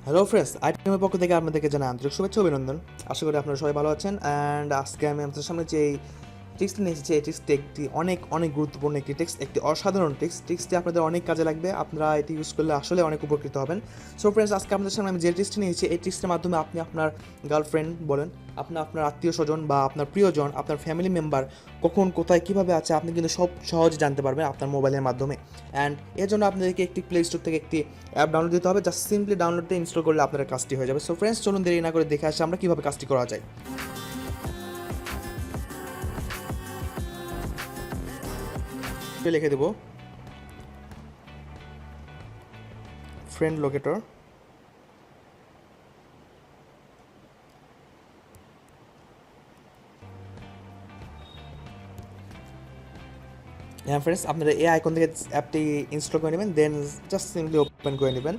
Hello friends, আইটেমের পক্ষ থেকে আপনাদেরকে জানাই আন্তরিক শুভেচ্ছা অভিনন্দন। আশা করি আপনারা সবাই ভালো আছেন। অ্যান্ড আজকে আমি আপনাদের সামনে যে টিক্সটি নিয়ে এসেছি, এই টিক্সটি একটি অনেক অনেক গুরুত্বপূর্ণ একটি টিক্স, একটি অসাধারণ টিক্সটি আপনাদের অনেক কাজে লাগবে। আপনারা এটি ইউজ করলে আসলে অনেক উপকৃত হবেন। সো ফ্রেন্ডস, আজকে আপনাদের সামনে আমি যে টিক্সটি নিয়েছি, এই টিক্সটির মাধ্যমে আপনি আপনার গার্লফ্রেন্ড বলেন, আপনার আত্মীয় স্বজন বা আপনার প্রিয়জন, আপনার ফ্যামিলি মেম্বার কখন কোথায় কীভাবে আছে আপনি কিন্তু সব সহজে জানতে পারবেন আপনার মোবাইলের মাধ্যমে। অ্যান্ড এর জন্য আপনাদেরকে একটি প্লে স্টোর থেকে একটি অ্যাপ ডাউনলোড দিতে হবে। জাস্ট সিম্পলি ডাউনলোডে ইনস্টল করলে আপনার কাজটি হয়ে যাবে। সো ফ্রেন্ডস, চলুন দেরি না করে দেখে আসি আমরা কীভাবে কাজটি করা যায়। লিখে দেবো ফ্রেন্ড লোকেটর। হ্যাঁ ফ্রেন্ডস, আপনারা এই আইকন থেকে অ্যাপটি ইনস্টল করে নেবেন, দেন জাস্ট সিম্পলি ওপেন করে নেবেন।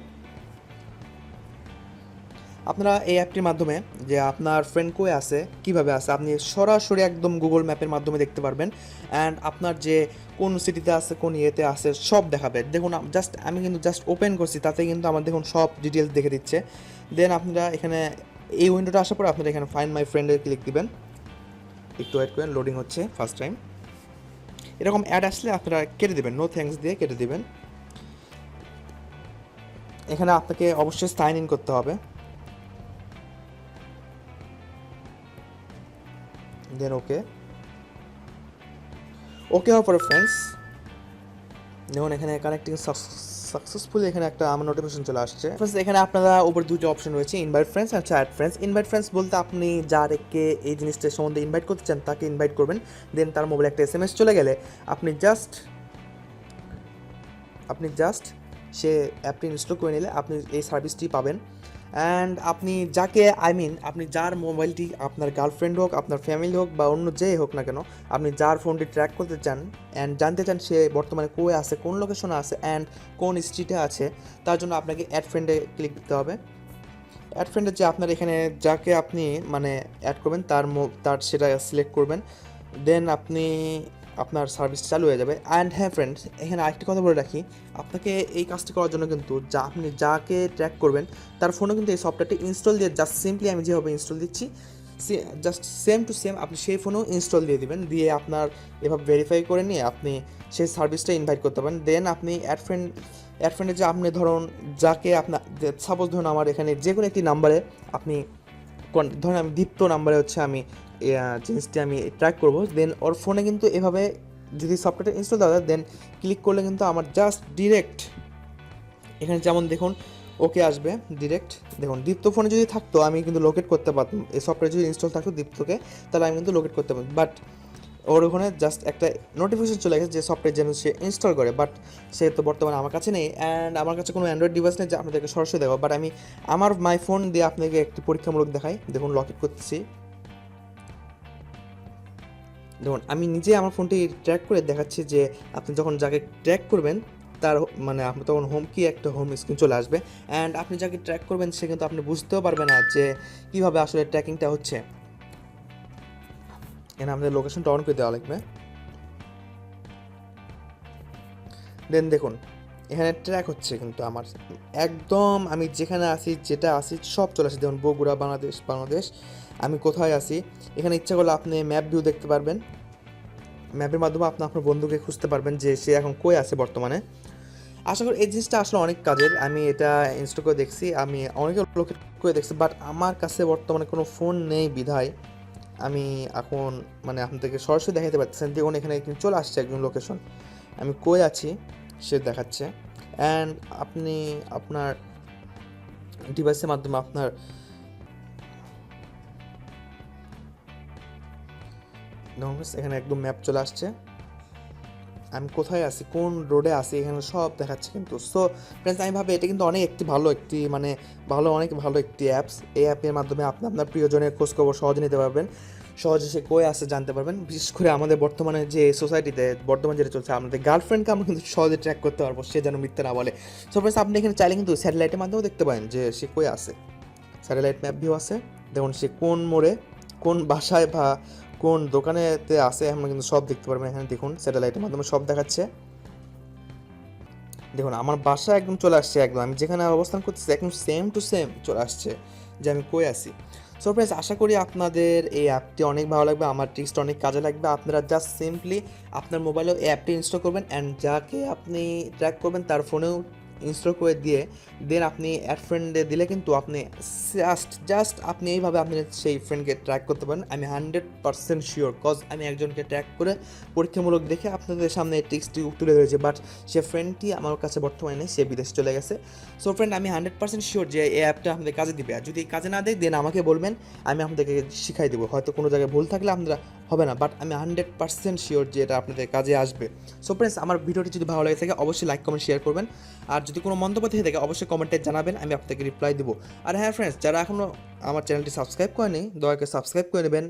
আপনারা এই অ্যাপটির মাধ্যমে যে আপনার ফ্রেন্ড কই আছে, কীভাবে আছে, আপনি সরাসরি একদম গুগল ম্যাপের মাধ্যমে দেখতে পারবেন। অ্যান্ড আপনার যে কোন সিটিতে আছে, কোন ইয়েতে আছে, সব দেখাবে। দেখুন আমি কিন্তু জাস্ট ওপেন করছি, তাতে কিন্তু আমার দেখুন সব ডিটেলস দেখে দিচ্ছে। দেন আপনারা এখানে এই উইন্ডোটা আসার পর আপনারা এখানে ফাইন্ড মাই ফ্রেন্ডে ক্লিক দিবেন। একটু ওয়েট করেন, লোডিং হচ্ছে ফার্স্ট টাইম। এরকম অ্যাড আসলে আপনারা কেটে দেবেন, নো থ্যাঙ্কস দিয়ে কেটে দেবেন। এখানে আপনাকে অবশ্যই সাইন ইন করতে হবে। দেন ওকে হওয়ার পরে ফ্রেন্ডস দেখুন এখানে কানেক্টিং সাকসেসফুলি এখানে একটা আমার নোটিফিকেশন চলে আসছে। ফ্রেন্ডস, এখানে আপনারা উপর দুটো অপশন রয়েছে, ইনভাইট ফ্রেন্ডস আর চ্যাট ফ্রেন্ডস। ইনভাইট ফ্রেন্ডস বলতে আপনি যাদেরকে এই জিনিসটা সম্বন্ধে ইনভাইট করতে চান তাকে ইনভাইট করবেন। দেন তার মোবাইলে একটা SMS চলে গেলে আপনি জাস্ট সে অ্যাপটি ইনস্টল করে নিলে আপনি এই সার্ভিসটি পাবেন। অ্যান্ড আপনি যাকে আপনি যার মোবাইলটি, আপনার গার্লফ্রেন্ড হোক, আপনার ফ্যামিলি হোক বা অন্য যেই হোক না কেন, আপনি যার ফোনটি ট্র্যাক করতে চান অ্যান্ড জানতে চান সে বর্তমানে কই আছে, কোন লোকেশনে আছে অ্যান্ড কোন স্ট্রিটে আছে, তার জন্য আপনাকে অ্যাড ফ্রেন্ডে ক্লিক দিতে হবে। অ্যাড ফ্রেন্ডে যে আপনার এখানে যাকে আপনি অ্যাড করবেন তার সেটা সিলেক্ট করবেন। দেন আপনার সার্ভিস চালু হয়ে যাবে। অ্যান্ড হ্যাঁ ফ্রেন্ডস, এখানে আরেকটি কথা বলে রাখি, আপনাকে এই কাজটি করার জন্য কিন্তু আপনি যাকে ট্র্যাক করবেন তার ফোনে কিন্তু এই সফটওয়্যারটি ইনস্টল দিয়ে জাস্ট সিম্পলি আমি যেভাবে ইনস্টল দিচ্ছি জাস্ট সেম টু সেম আপনি সেই ফোনেও ইনস্টল দিয়ে দিবেন। দিয়ে আপনার এভাবে ভেরিফাই করে নিয়ে আপনি সেই সার্ভিসটা ইনভাইট করতে পারেন। দেন আপনি অ্যাড ফ্রেন্ডে যে আপনি ধরুন যাকে আপনার সাপোজ ধরুন আমার এখানে যে কোনো একটি নাম্বারে আপনি ধরুন আমি দীপ্ত নাম্বারে আমি জিনিসটি আমি ট্র্যাক করবো। দেন ওর ফোনে কিন্তু এভাবে যদি সফটওয়্যারটা ইনস্টল দেওয়া যায়, দেন ক্লিক করলে কিন্তু আমার জাস্ট ডিরেক্ট এখানে যেমন দেখুন ওকে আসবে ডিরেক্ট। দেখুন দীপ্ত ফোনে যদি থাকতো আমি কিন্তু লোকেট করতে পারতাম, এই সফটওয়্যার যদি ইনস্টল থাকতো দীপ্তকে, তাহলে আমি কিন্তু লোকেট করতে পারতাম। বাট ওর ওখানে জাস্ট একটা নোটিফিকেশন চলে গেছে যে সফটওয়্যার যেন সে ইনস্টল করে, বাট সে তো বর্তমানে আমার কাছে নেই অ্যান্ড আমার কাছে কোনো অ্যান্ড্রয়েড ডিভাইস নেই যে আপনাদেরকে সরাসরি দেখাবো। বাট আমি আমার মাই ফোন দিয়ে আপনাকে একটি পরীক্ষামূলক দেখাই। দেখুন লকেট করতেছি, দেখুন আমি নিজে আমার ফোনটি ট্র্যাক করে দেখাচ্ছি যে আপনি যখন যাকে ট্র্যাক করবেন তার আপনি তখন একটা হোম স্ক্রিন চলে আসবে। অ্যান্ড আপনি যাকে ট্র্যাক করবেন সে কিন্তু আপনি বুঝতেও পারবে না যে কীভাবে আসলে ট্র্যাকিংটা হচ্ছে। এখানে আমাদের লোকেশনটা অন করে দেওয়া লাগবে। দেন দেখুন এখানে ট্র্যাক হচ্ছে কিন্তু আমার একদম আমি যেখানে আসি যেটা আসি সব চলে আসে। দেখুন বগুড়া বাংলাদেশ আমি কোথায় আসি। এখানে ইচ্ছা করলে আপনি ম্যাপ ভিউ দেখতে পারবেন, ম্যাপের মাধ্যমে আপনি আপনার বন্ধুকে খুঁজতে পারবেন যে সে এখন কই আছে বর্তমানে। আশা করি এই জিনিসটা আসলে অনেক কাজের। আমি এটা ইনস্টল করে দেখছি, আমি অনেকে লোকেট করে দেখছি, বাট আমার কাছে বর্তমানে কোনো ফোন নেই বিধায় আমি এখন আপনাদেরকে সরাসরি দেখাতে পারতেছেন। দেখুন এখানে কিন্তু চলে আসছে একজন লোকেশন, আমি কই আছি সে দেখাচ্ছে। অ্যান্ড আপনি আপনার ডিভাইসের মাধ্যমে আপনার এখানে একদম ম্যাপ চলে আসছে, আমি কোথায় আছি, কোন রোডে আছি, এখানে সব দেখাচ্ছে কিন্তু। সো ফ্রেন্ডস, আমি ভাবি এটা কিন্তু অনেক অনেক ভালো একটি অ্যাপস। এই অ্যাপের মাধ্যমে আপনি আপনার প্রিয়জনের খোঁজখবর সহজে নিতে পারবেন, সহজে সে কই আসে জানতে পারবেন। বিশেষ করে আমাদের বর্তমানে যে সোসাইটিতে বর্তমান যেটা চলছে, আমাদের গার্লফ্রেন্ডকে আমরা কিন্তু সহজে ট্র্যাক করতে পারবো, সে যেন মিথ্যে না বলে। সো ফ্রেন্ডস, আপনি এখানে চাইলে কিন্তু স্যাটেলাইটের মাধ্যমেও দেখতে পারেন যে সে কই আছে। স্যাটেলাইট ম্যাপ ভিউ আছে, দেখুন সে কোন মোড়ে, কোন বাসায় বা কোন দোকানেতে আসে আমরা কিন্তু সব দেখতে পারবেন। এখানে দেখুন স্যাটেলাইটের মাধ্যমে সব দেখাচ্ছে। দেখুন আমার বাসা একদম চলে আসছে, একদম আমি যেখানে অবস্থান করতেছি একদম সেম টু সেম চলে আসছে যে আমি কই আছি। সো ফ্রেন্ডস, আশা করি আপনাদের এই অ্যাপটি অনেক ভালো লাগবে, আমার ট্রিক্সটা অনেক কাজে লাগবে। আপনারা জাস্ট সিম্পলি আপনার মোবাইলেও এই অ্যাপটি ইনস্টল করবেন অ্যান্ড যাকে আপনি ট্র্যাক করবেন তার ফোনেও ইনস্টল করে দিয়ে দেন আপনি অ্যাড ফ্রেন্ডে দিলে কিন্তু আপনি জাস্ট আপনি এইভাবে আপনি সেই ফ্রেন্ডকে ট্র্যাক করতে পারেন। আমি 100% শিওর, কজ আমি একজনকে ট্র্যাক করে পরীক্ষামূলক দেখে আপনাদের সামনে এই ট্রিক্সটি তুলে ধরেছি, বাট সে ফ্রেন্ডটি আমার কাছে বর্তমানে নেই, সে বিদেশ চলে গেছে। সো ফ্রেন্ড, আমি 100% শিওর যে এই অ্যাপটা আপনাদের কাজে দিবে, আর যদি কাজে না দেয় দেন আমাকে বলবেন, আমি আপনাদেরকে শিখাই দেবো। হয়তো কোনো জায়গায় ভুল থাকলে আপনারা হবে না, বাট আমি 100% শিওর যে এটা আপনাদের কাজে আসবে। সো ফ্রেন্ডস, আমার ভিডিওটি যদি ভালো লাগে থাকে অবশ্যই লাইক কমেন্ট শেয়ার করবেন, আর যদি কোনো মন্তব্য থেকে থাকে অবশ্যই কমেন্টে জানাবেন, আমি আপনাকে রিপ্লাই দেবো। আর হ্যাঁ ফ্রেন্ডস, যারা এখনও আমার চ্যানেলটি সাবস্ক্রাইব করেনি দয়া করে সাবস্ক্রাইব করে নেবেন,